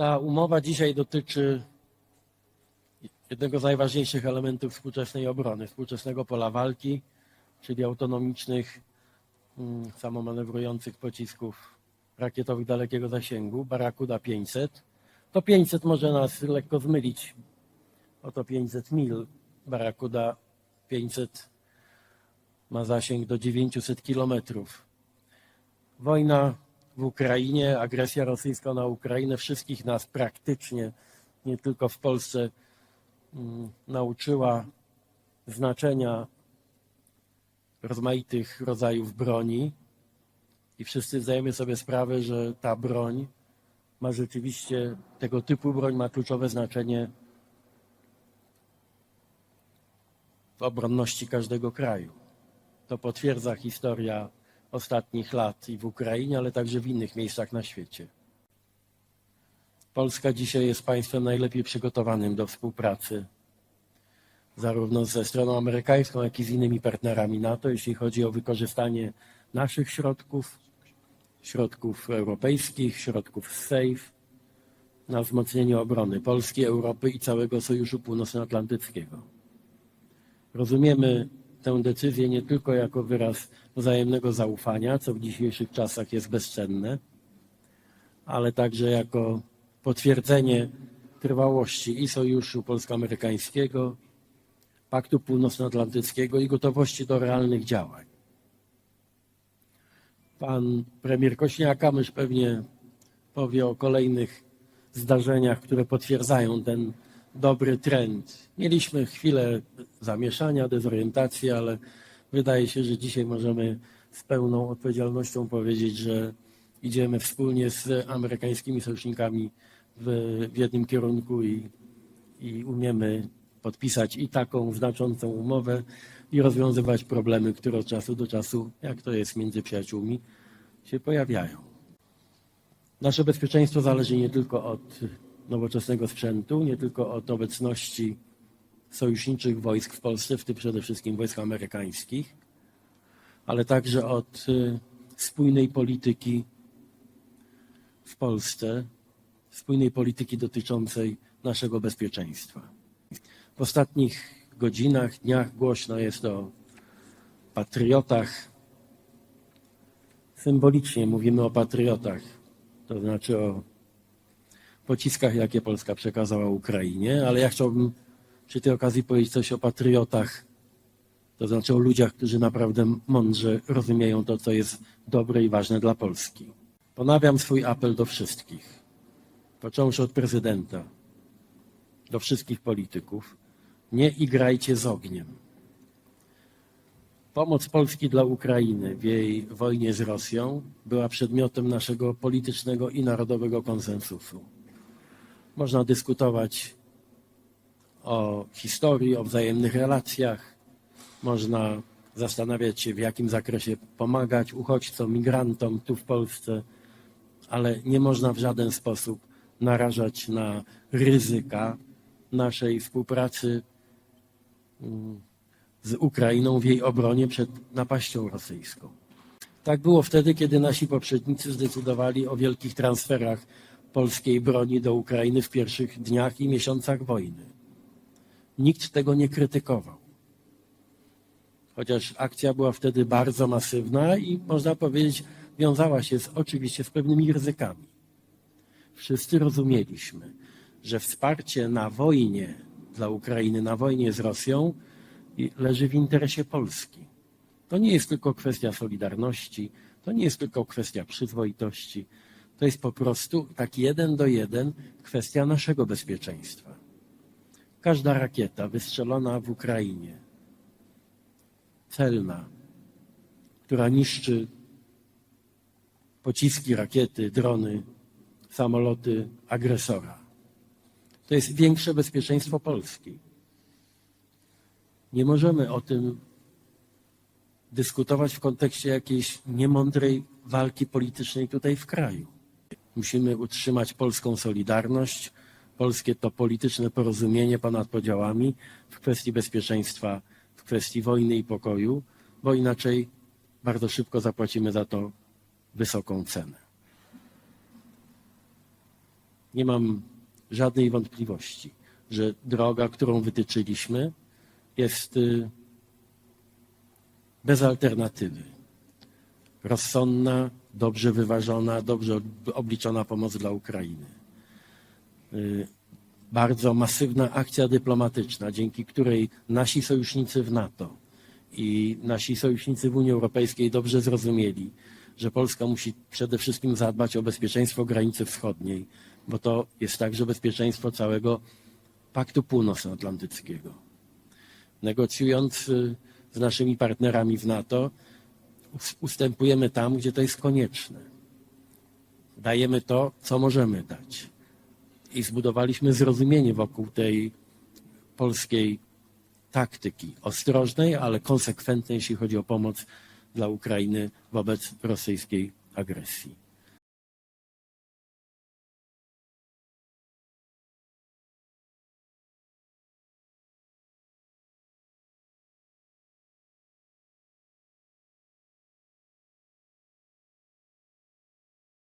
Ta umowa dzisiaj dotyczy jednego z najważniejszych elementów współczesnej obrony, współczesnego pola walki, czyli autonomicznych, samomanewrujących pocisków rakietowych dalekiego zasięgu, Barracuda 500. To 500 może nas lekko zmylić. Oto 500 mil. Barracuda 500 ma zasięg do 900 kilometrów. Wojna w Ukrainie, agresja rosyjska na Ukrainę wszystkich nas praktycznie, nie tylko w Polsce, nauczyła znaczenia rozmaitych rodzajów broni i wszyscy zdajemy sobie sprawę, że ta broń ma rzeczywiście, tego typu broń ma kluczowe znaczenie w obronności każdego kraju. To potwierdza historia ostatnich lat i w Ukrainie, ale także w innych miejscach na świecie. Polska dzisiaj jest państwem najlepiej przygotowanym do współpracy zarówno ze stroną amerykańską, jak i z innymi partnerami NATO, jeśli chodzi o wykorzystanie naszych środków europejskich, środków z SAFE na wzmocnienie obrony Polski, Europy i całego Sojuszu Północnoatlantyckiego. Rozumiemy tę decyzję nie tylko jako wyraz wzajemnego zaufania, co w dzisiejszych czasach jest bezcenne, ale także jako potwierdzenie trwałości i Sojuszu Polsko-Amerykańskiego, Paktu Północnoatlantyckiego i gotowości do realnych działań. Pan premier Kosiniak-Kamysz pewnie powie o kolejnych zdarzeniach, które potwierdzają ten dobry trend. Mieliśmy chwilę zamieszania, dezorientacji, ale wydaje się, że dzisiaj możemy z pełną odpowiedzialnością powiedzieć, że idziemy wspólnie z amerykańskimi sojusznikami w jednym kierunku i umiemy podpisać i taką znaczącą umowę i rozwiązywać problemy, które od czasu do czasu, jak to jest między przyjaciółmi, się pojawiają. Nasze bezpieczeństwo zależy nie tylko od nowoczesnego sprzętu, nie tylko od obecności sojuszniczych wojsk w Polsce, w tym przede wszystkim wojsk amerykańskich, ale także od spójnej polityki w Polsce, spójnej polityki dotyczącej naszego bezpieczeństwa. W ostatnich godzinach, dniach głośno jest o patriotach. Symbolicznie mówimy o patriotach, to znaczy o pociskach, jakie Polska przekazała Ukrainie, ale ja chciałbym przy tej okazji powiedzieć coś o patriotach, to znaczy o ludziach, którzy naprawdę mądrze rozumieją to, co jest dobre i ważne dla Polski. Ponawiam swój apel do wszystkich, począwszy od prezydenta, do wszystkich polityków. Nie igrajcie z ogniem. Pomoc Polski dla Ukrainy w jej wojnie z Rosją była przedmiotem naszego politycznego i narodowego konsensusu. Można dyskutować o historii, o wzajemnych relacjach. Można zastanawiać się, w jakim zakresie pomagać uchodźcom, migrantom tu w Polsce, ale nie można w żaden sposób narażać na ryzyka naszej współpracy z Ukrainą w jej obronie przed napaścią rosyjską. Tak było wtedy, kiedy nasi poprzednicy zdecydowali o wielkich transferach polskiej broni do Ukrainy w pierwszych dniach i miesiącach wojny. Nikt tego nie krytykował. Chociaż akcja była wtedy bardzo masywna i można powiedzieć, wiązała się oczywiście z pewnymi ryzykami. Wszyscy rozumieliśmy, że wsparcie na wojnie dla Ukrainy, na wojnie z Rosją leży w interesie Polski. To nie jest tylko kwestia solidarności, to nie jest tylko kwestia przyzwoitości, to jest po prostu tak 1 do 1 kwestia naszego bezpieczeństwa. Każda rakieta wystrzelona w Ukrainie, celna, która niszczy pociski, rakiety, drony, samoloty agresora, to jest większe bezpieczeństwo Polski. Nie możemy o tym dyskutować w kontekście jakiejś niemądrej walki politycznej tutaj w kraju. Musimy utrzymać polską solidarność, polskie to polityczne porozumienie ponad podziałami w kwestii bezpieczeństwa, w kwestii wojny i pokoju, bo inaczej bardzo szybko zapłacimy za to wysoką cenę. nie mam żadnej wątpliwości, że droga, którą wytyczyliśmy, jest bez alternatywy. Rozsądna, dobrze wyważona, dobrze obliczona pomoc dla Ukrainy. Bardzo masywna akcja dyplomatyczna, dzięki której nasi sojusznicy w NATO i nasi sojusznicy w Unii Europejskiej dobrze zrozumieli, że Polska musi przede wszystkim zadbać o bezpieczeństwo granicy wschodniej, bo to jest także bezpieczeństwo całego Paktu Północnoatlantyckiego. Negocjując z naszymi partnerami w NATO, ustępujemy tam, gdzie to jest konieczne. Dajemy to, co możemy dać. I zbudowaliśmy zrozumienie wokół tej polskiej taktyki ostrożnej, ale konsekwentnej, jeśli chodzi o pomoc dla Ukrainy wobec rosyjskiej agresji.